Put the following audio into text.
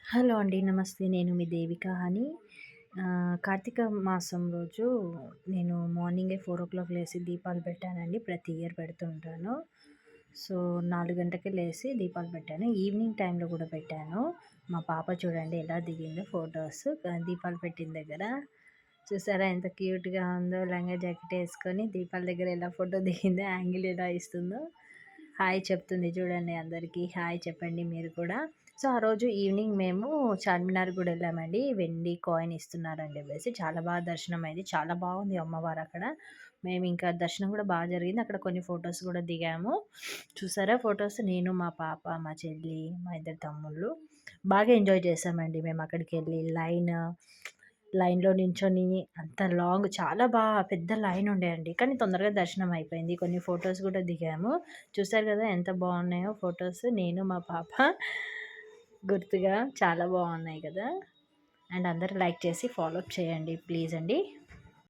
Hello అండి. నమస్తే. నేను మీ దేవిక అని. కార్తీక మాసం రోజు నేను మార్నింగే 4:00 లేసి దీపాలు పెట్టానండి. ప్రతి ఇయర్ పెడుతుంటాను. సో, 4 గంటలకే లేసి దీపాలు పెట్టాను. ఈవినింగ్ టైంలో కూడా పెట్టాను. మా పాప చూడండి ఎలా దిగిందో ఫోటోస్ దీపాలు పెట్టిన దగ్గర. చూసారా ఎంత క్యూట్‌గా ఉందో లంగా జాకెట్ ఏసుకొని దీపాల దగ్గర ఎలా ఫోటో దిగిందో, యాంగిల్ ఎలా ఇస్తుందో. హాయ్ చెప్తుంది చూడండి అందరికీ. హాయ్ చెప్పండి మీరు కూడా. సో, ఆ రోజు ఈవినింగ్ మేము చార్మినార్ కూడా వెళ్ళామండి. వెండి కాయిన్ ఇస్తున్నారని చెప్పేసి చాలా బాగా దర్శనం అయింది. చాలా బాగుంది అమ్మవారు అక్కడ. మేము ఇంకా దర్శనం కూడా బాగా జరిగింది. అక్కడ కొన్ని ఫొటోస్ కూడా దిగాము. చూసారా ఫొటోస్ నేను, మా పాప, మా చెల్లి, మా ఇద్దరు తమ్ముళ్ళు బాగా ఎంజాయ్ చేసామండి మేము అక్కడికి వెళ్ళి. లైన్‌లో నించొని అంత లాంగ్ చాలా పెద్ద లైన్ ఉండే అండి. కానీ తొందరగా దర్శనం అయిపోయింది. కొన్ని ఫోటోస్ కూడా దిగాము. చూసారు కదా ఎంత బాగున్నాయో ఫొటోస్. నేను, మా పాప గుర్తుగా చాలా బాగున్నాయి కదా! అండ్ అందరూ లైక్ చేసి ఫాలో అప్ చేయండి ప్లీజ్ అండి.